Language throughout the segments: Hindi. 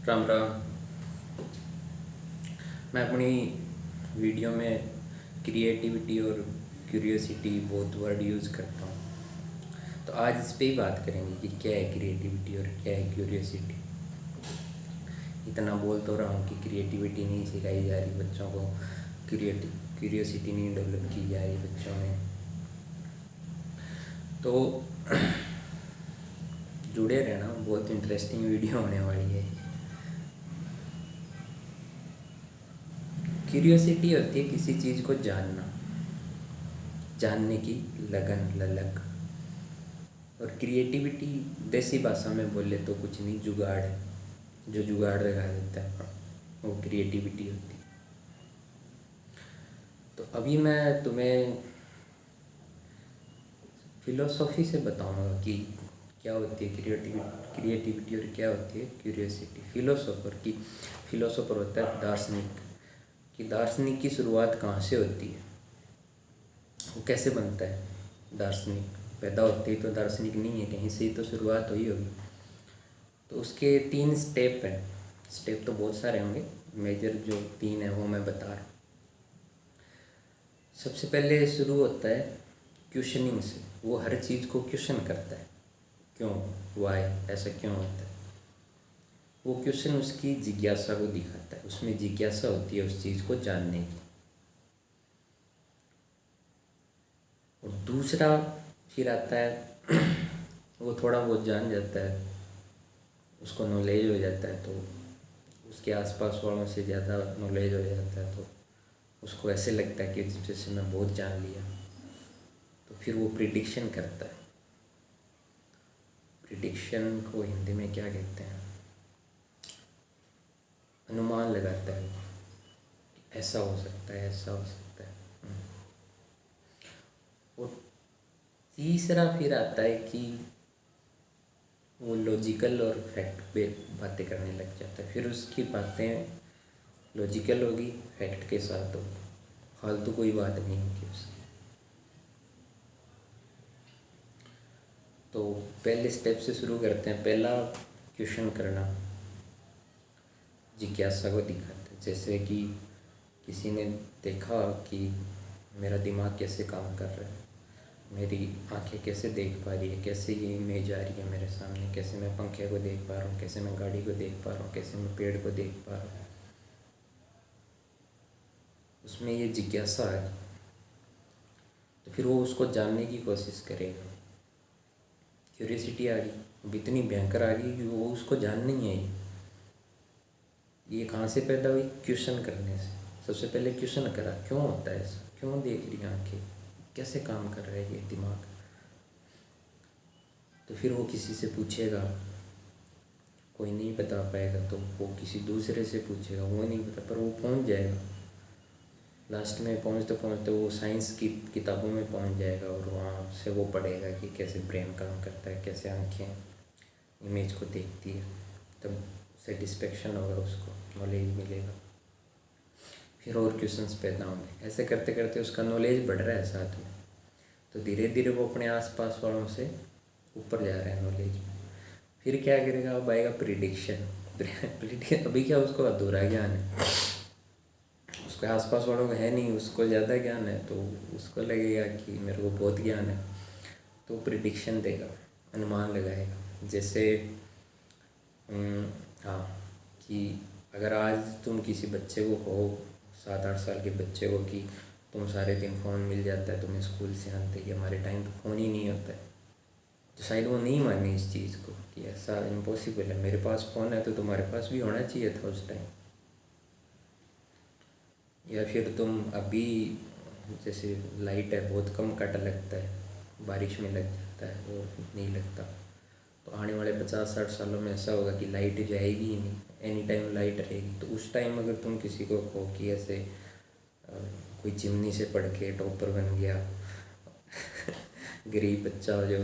राम राम। मैं अपनी वीडियो में क्रिएटिविटी और क्यूरियोसिटी बहुत वर्ड यूज़ करता हूँ, तो आज इस पे ही बात करेंगे कि क्या है क्रिएटिविटी और क्या है क्यूरियोसिटी। इतना बोल तो रहा हूँ कि क्रिएटिविटी नहीं सिखाई जा रही बच्चों को, क्यूरियोसिटी नहीं डेवलप की जा रही बच्चों में। तो जुड़े रहना, बहुत इंटरेस्टिंग वीडियो होने वाली है। क्यूरियोसिटी होती है किसी चीज़ को जानना, जानने की लगन, ललक। और क्रिएटिविटी देसी भाषा में बोले तो कुछ नहीं, जुगाड़ है। जो जुगाड़ लगा देता है वो क्रिएटिविटी होती है। तो अभी मैं तुम्हें फिलोसॉफी से बताऊंगा कि क्या होती है क्रिएटिविटी और क्या होती है क्यूरियोसिटी। फिलोसोफर होता है दार्शनिक, कि दार्शनिक की शुरुआत कहाँ से होती है, वो कैसे बनता है। दार्शनिक पैदा होते ही तो दार्शनिक नहीं है, कहीं से ही तो शुरुआत हुई होगी। तो उसके 3 स्टेप हैं। स्टेप तो बहुत सारे होंगे, मेजर जो 3 है वो मैं बता रहा हूँ। सबसे पहले शुरू होता है क्वेश्चनिंग से। वो हर चीज़ को क्वेश्चन करता है, क्यों, वाई, ऐसा क्यों होता है। वो क्वेश्चन उसकी जिज्ञासा को दिखाता है, उसमें जिज्ञासा होती है उस चीज़ को जानने की। और दूसरा फिर आता है वो थोड़ा बहुत जान जाता है, उसको नॉलेज हो जाता है, तो उसके आसपास वालों से ज़्यादा नॉलेज हो जाता है, तो उसको ऐसे लगता है कि जैसे मैं बहुत जान लिया। तो फिर वो प्रिडिक्शन करता है। प्रिडिक्शन को हिंदी में क्या कहते हैं, अनुमान लगाता है, ऐसा हो सकता है, ऐसा हो सकता है। और तीसरा फिर आता है कि वो लॉजिकल और फैक्ट पे बातें करने लग जाता है। फिर उसकी बातें लॉजिकल होगी, फैक्ट के साथ होगी, फालतू कोई बात नहीं होगी उसकी। तो पहले स्टेप से शुरू करते हैं। पहला, क्वेश्चन करना, जिज्ञासा को दिखाता है। जैसे कि किसी ने देखा कि मेरा दिमाग कैसे काम कर रहा है, मेरी आंखें कैसे देख पा रही है, कैसे ये इमेज आ रही है मेरे सामने, कैसे मैं पंखे को देख पा रहा हूँ, कैसे मैं गाड़ी को देख पा रहा हूँ, कैसे मैं पेड़ को देख पा रहा हूँ। उसमें ये जिज्ञासा है, तो फिर वो उसको जानने की कोशिश करेगा। क्यूरियोसिटी आ गई, अब इतनी भयंकर आ गई कि वो उसको जानना ही है। ये कहाँ से पैदा हुई, क्वेश्चन करने से। सबसे पहले क्वेश्चन करा, क्यों होता है ऐसा, क्यों देख रही आंखें, कैसे काम कर रहा है ये दिमाग। तो फिर वो किसी से पूछेगा, कोई नहीं बता पाएगा तो वो किसी दूसरे से पूछेगा, वो नहीं पता, पर वो पहुंच जाएगा। लास्ट में पहुंचते पहुंचते वो साइंस की किताबों में पहुंच जाएगा, और वहाँ से वो पढ़ेगा कि कैसे ब्रेन काम करता है, कैसे आंखें इमेज को देखती है। तब सेटिस्फेक्शन होगा, उसको नॉलेज मिलेगा। फिर और क्वेश्चंस पैदा होंगे। ऐसे करते करते उसका नॉलेज बढ़ रहा है साथ में, तो धीरे धीरे वो अपने आसपास वालों से ऊपर जा रहा है नॉलेज में। फिर क्या करेगा, अब आएगा प्रिडिक्शन। अभी क्या, उसको अधूरा ज्ञान है, उसके आसपास वालों को है नहीं, उसको ज़्यादा ज्ञान है, तो उसको लगेगा कि मेरे को बहुत ज्ञान है। तो प्रिडिक्शन देगा, अनुमान लगाएगा। जैसे हाँ, कि अगर आज तुम किसी बच्चे को कहो, 7-8 साल के बच्चे को, कि तुम सारे दिन फ़ोन मिल जाता है तुम्हें स्कूल से आते ही, हमारे टाइम तो फ़ोन ही नहीं होता है, तो शायद वो नहीं माने इस चीज़ को कि ऐसा इम्पॉसिबल है। मेरे पास फ़ोन है तो तुम्हारे पास भी होना चाहिए था उस टाइम। या फिर तुम अभी, जैसे लाइट है, बहुत कम कट लगता है, बारिश में लग जाता है, वो नहीं लगता। तो आने वाले 50-60 सालों में ऐसा होगा कि लाइट जाएगी ही नहीं, एनी टाइम लाइट रहेगी। तो उस टाइम अगर तुम किसी को कहो कि ऐसे कोई चिमनी से पढ़ के टॉपर बन गया, गरीब बच्चा जो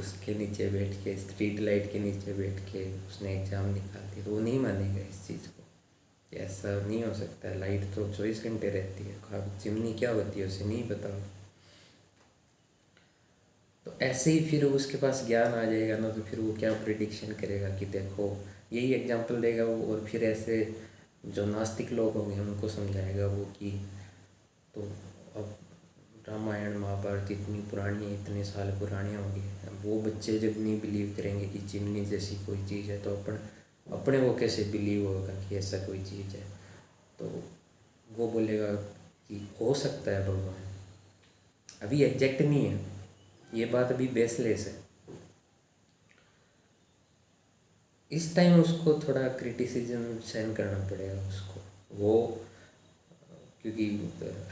उसके नीचे बैठ के, स्ट्रीट लाइट के नीचे बैठ के उसने एग्ज़ाम निकाल दिया, तो वो नहीं मानेगा इस चीज़ को कि ऐसा नहीं हो सकता है। लाइट तो 24 घंटे रहती है, चिमनी क्या होती है उसे नहीं पता। तो ऐसे ही फिर उसके पास ज्ञान आ जाएगा ना, तो फिर वो क्या प्रिडिक्शन करेगा कि देखो, यही एग्जांपल देगा वो। और फिर ऐसे जो नास्तिक लोग होंगे उनको समझाएगा वो कि तो अब रामायण महाभारत इतनी पुरानी है, इतने साल पुरानी होंगी, वो बच्चे जब नहीं बिलीव करेंगे कि चिमनी जैसी कोई चीज़ है, तो अपने वो कैसे बिलीव होगा कि ऐसा कोई चीज़ है। तो वो बोलेगा कि हो सकता है भगवान, अभी एग्जैक्ट नहीं है, ये बात अभी बेसलेस है। इस टाइम उसको थोड़ा क्रिटिसिज्म सहन करना पड़ेगा उसको, वो क्योंकि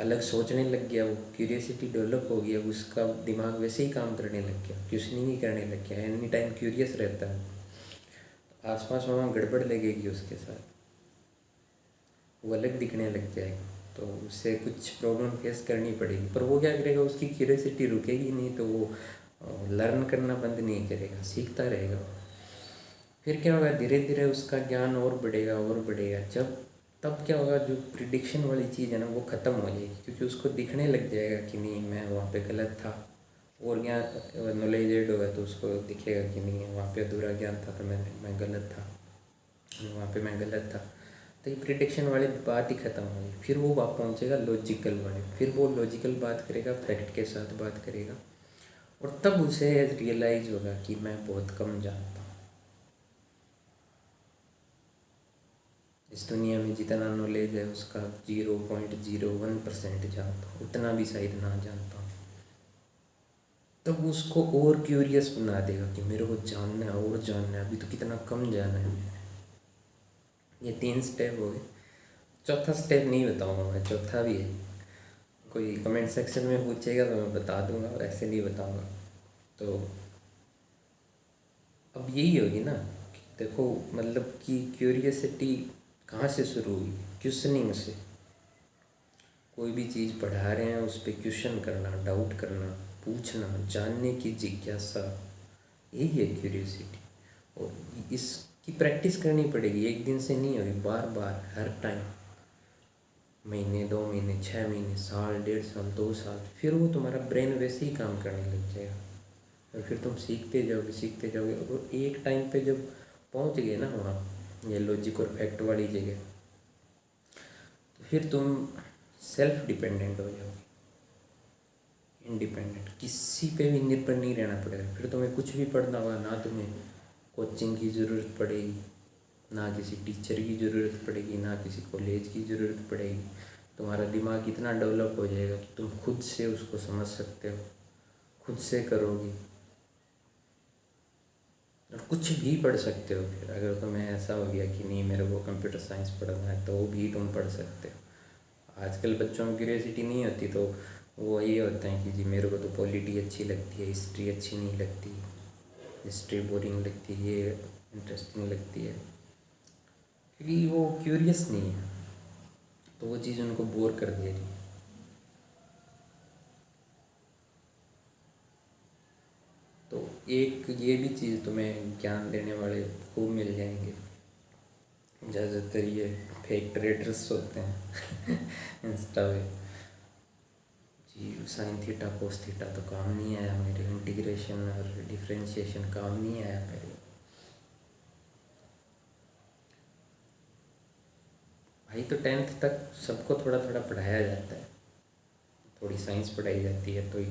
अलग सोचने लग गया, वो क्यूरियसिटी डेवलप हो गया, उसका दिमाग वैसे ही काम करने लग गया, क्वेश्चनिंग ही करने लग गया, एनी टाइम क्यूरियस रहता है। आसपास वहाँ गड़बड़ लगेगी उसके साथ, वो अलग दिखने लग जाएगा, तो उससे कुछ प्रॉब्लम फेस करनी पड़ेगी। पर वो क्या करेगा, उसकी क्यूरियसिटी रुकेगी नहीं, तो वो लर्न करना बंद नहीं करेगा, सीखता रहेगा। फिर क्या होगा, धीरे धीरे उसका ज्ञान और बढ़ेगा और बढ़ेगा। तब क्या होगा, जो प्रिडिक्शन वाली चीज़ है ना वो ख़त्म हो जाएगी, क्योंकि उसको दिखने लग जाएगा कि नहीं मैं वहाँ पे गलत था। और ज्ञान नॉलेजेड होगा तो उसको दिखेगा कि नहीं वहाँ पे अधूरा ज्ञान था, तो मैं गलत था, वहाँ पे मैं गलत था। तो ये प्रिडिक्शन वाली बात ही ख़त्म होगी। फिर वो बात पहुँचेगा लॉजिकल वाले, फिर वो लॉजिकल बात करेगा, फैक्ट के साथ बात करेगा, और तब उसे रियलाइज़ होगा कि मैं बहुत कम जानता हूँ। इस दुनिया में जितना नॉलेज है उसका 0.01% जानता हूँ, उतना भी शायद ना जानता हूँ। तब उसको और क्यूरियस बना देगा कि मेरे को जानना है और जानना है, अभी तो कितना कम जाना है मैंने। ये 3 स्टेप हो गए। चौथा स्टेप नहीं बताऊँगा मैं, चौथा भी है, कोई कमेंट सेक्शन में पूछेगा तो मैं बता दूंगा, ऐसे नहीं बताऊंगा। तो अब यही होगी ना कि देखो, मतलब कि क्यूरियसिटी कहाँ से शुरू हुई, क्वेश्चनिंग से। कोई भी चीज़ पढ़ा रहे हैं उस पर क्वेश्चन करना, डाउट करना, पूछना, जानने की जिज्ञासा, यही है क्यूरियसिटी। और इसकी प्रैक्टिस करनी पड़ेगी, एक दिन से नहीं होगी, बार बार, हर टाइम, महीने, 2 महीने, 6 महीने, साल, 1.5 साल, 2 साल, फिर वो तुम्हारा ब्रेन वैसे ही काम करने लग जाएगा। और फिर तुम सीखते जाओगे, और एक टाइम पे जब पहुंच गए ना वहाँ, ये लॉजिक और फैक्ट वाली जगह, तो फिर तुम सेल्फ डिपेंडेंट हो जाओगे, इंडिपेंडेंट, किसी पे भी निर्भर नहीं रहना पड़ेगा। फिर तुम्हें कुछ भी पढ़ना होगा, ना तुम्हें कोचिंग की ज़रूरत पड़ेगी, ना किसी टीचर की ज़रूरत पड़ेगी, ना किसी कॉलेज की ज़रूरत पड़ेगी। तुम्हारा दिमाग इतना डेवलप हो जाएगा कि तुम खुद से उसको समझ सकते हो, खुद से करोगे, और कुछ भी पढ़ सकते हो। फिर अगर तुम्हें ऐसा हो गया कि नहीं मेरे को कंप्यूटर साइंस पढ़ना है, तो वो भी तुम पढ़ सकते हो। आजकल बच्चों में क्यूरियोसिटी नहीं होती, तो वो ये होता है कि जी मेरे को तो पॉलिटी अच्छी लगती है, हिस्ट्री अच्छी नहीं लगती, हिस्ट्री बोरिंग लगती है, ये इंटरेस्टिंग लगती है, क्योंकि वो क्यूरियस नहीं है, तो वो चीज़ उनको बोर कर दे रही है। तो एक ये भी चीज़ तुम्हें ज्ञान देने वाले खूब मिल जाएंगे, ज़्यादातर ये फेक ट्रेडर्स होते हैं इंस्टा पे, जी साइन थीटा कोस थीटा तो काम नहीं आया मेरे, इंटीग्रेशन और डिफरेंशिएशन काम नहीं आया मेरे। भाई तो 10th तक सबको थोड़ा थोड़ा पढ़ाया जाता है, थोड़ी साइंस पढ़ाई जाती है, तो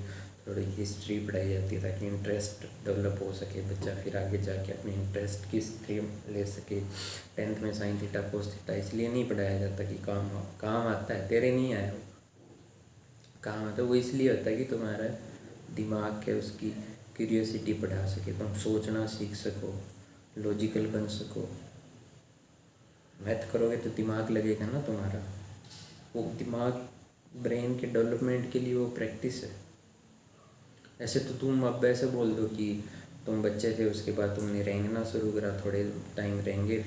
थोड़ी हिस्ट्री पढ़ाई जाती है, ताकि इंटरेस्ट डेवलप हो सके बच्चा, फिर आगे जाके अपने इंटरेस्ट की स्ट्रीम ले सके। 10th में साइन थीटा कोस थीटा इसलिए नहीं पढ़ाया जाता कि काम आता है, तेरे नहीं आया वो काम आता है, वो इसलिए होता है कि तुम्हारा दिमाग के उसकी क्यूरियोसिटी बढ़ा सके, तुम सोचना सीख सको, लॉजिकल बन सको। मैथ करोगे तो दिमाग लगेगा ना तुम्हारा, वो दिमाग ब्रेन के डेवलपमेंट के लिए वो प्रैक्टिस है। ऐसे तो तुम अब ऐसे बोल दो कि तुम बच्चे थे, उसके बाद तुमने रेंगना शुरू करा, थोड़े टाइम रेंगे,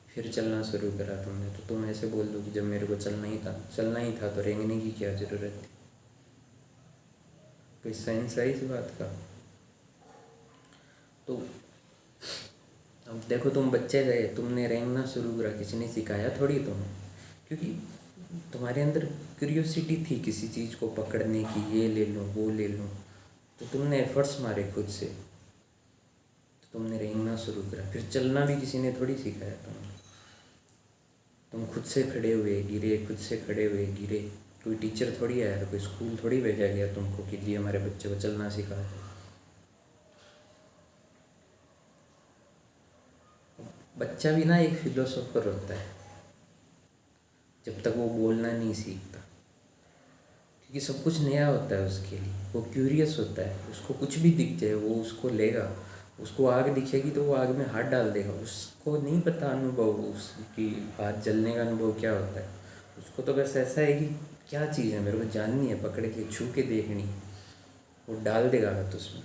फिर चलना शुरू करा तुमने, तो तुम ऐसे बोल दो कि जब मेरे को चलना ही था तो रेंगने की क्या ज़रूरत थी। कोई साइंस है इस बात का? तो अब देखो, तुम बच्चे गए, तुमने रेंगना शुरू करा, किसी ने सिखाया थोड़ी तुम्हें, क्योंकि तुम्हारे अंदर क्यूरियोसिटी थी किसी चीज़ को पकड़ने की, ये ले लूँ वो ले लूँ, तो तुमने एफर्ट्स मारे खुद से, तो तुमने रेंगना शुरू करा। फिर चलना भी किसी ने थोड़ी सिखाया तुम्हें, तुम खुद से खड़े हुए गिरे, खुद से खड़े हुए गिरे। कोई टीचर थोड़ी आया, कोई स्कूल थोड़ी भेजा गया तुमको कि लिए हमारे बच्चे को चलना सिखा है। बच्चा भी ना एक फिलोसोफर होता है जब तक वो बोलना नहीं सीखता, क्योंकि सब कुछ नया होता है उसके लिए। वो क्यूरियस होता है, उसको कुछ भी दिख जाए वो उसको लेगा। उसको आग दिखेगी तो वो आग में हाथ डाल देगा। उसको नहीं पता अनुभव, उसकी हाथ जलने का अनुभव क्या होता है। उसको तो बस ऐसा है कि क्या चीज़ है, मेरे को जाननी है, पकड़ के छू के देखनी है। वो डाल देगा हाथ उसमें,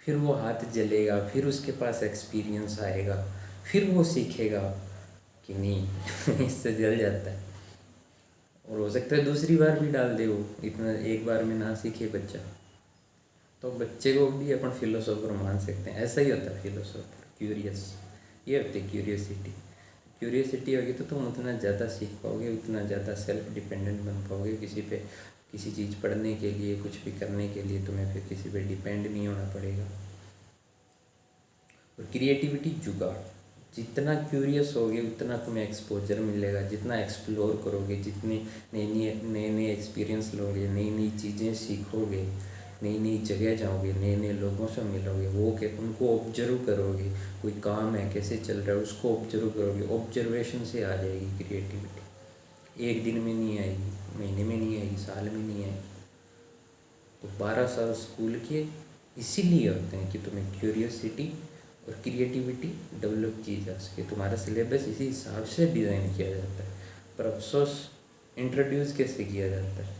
फिर वो हाथ जलेगा, फिर उसके पास एक्सपीरियंस आएगा, फिर वो सीखेगा कि नहीं इससे जल जाता है। और हो सकता है दूसरी बार भी डाल दे वो, इतना एक बार में ना सीखे बच्चा। तो बच्चे को भी अपन फिलोसोफर मान सकते हैं। ऐसा ही होता है फिलोसोफर, क्यूरियस। ये होती है क्यूरियोसिटी। क्यूरियोसिटी होगी तो तुम उतना ज़्यादा सीख पाओगे, उतना ज़्यादा सेल्फ डिपेंडेंट बन पाओगे। किसी पे, किसी चीज़ पढ़ने के लिए, कुछ भी करने के लिए तुम्हें फिर किसी पे डिपेंड नहीं होना पड़ेगा। और क्रिएटिविटी जुगाड़, जितना क्यूरियस होगे उतना तुम्हें एक्सपोजर मिलेगा। जितना एक्सप्लोर करोगे, जितने नए नए एक्सपीरियंस लोगे, नई नई चीज़ें सीखोगे, नई नई जगह जाओगे, नए नए लोगों से मिलोगे, वो के उनको ऑब्जर्व करोगे। कोई काम है कैसे चल रहा है उसको ऑब्जर्व करोगे। ऑब्जर्वेशन से आ जाएगी क्रिएटिविटी। एक दिन में नहीं आएगी, महीने में नहीं आएगी, साल में नहीं आएगी। तो 12 साल स्कूल के इसीलिए होते हैं कि तुम्हें क्यूरियोसिटी और क्रिएटिविटी डेवलप की जा सके। तुम्हारा सिलेबस इसी हिसाब से डिज़ाइन किया जाता है। पर अफसोस इंट्रोड्यूस कैसे किया जाता है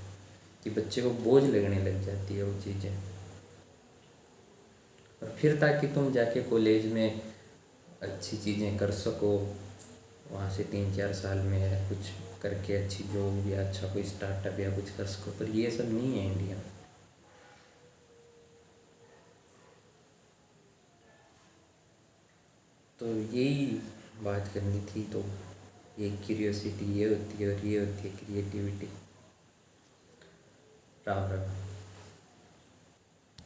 कि बच्चे को बोझ लगने लग जाती है वो चीज़ें। और फिर ताकि तुम जाके कॉलेज में अच्छी चीज़ें कर सको, वहाँ से 3-4 साल में कुछ करके अच्छी जॉब या अच्छा कोई स्टार्टअप या कुछ कर सको। पर ये सब नहीं है इंडिया में। तो यही बात करनी थी। तो ये क्यूरियोसिटी ये होती है और ये होती है क्रिएटिविटी। राम राम।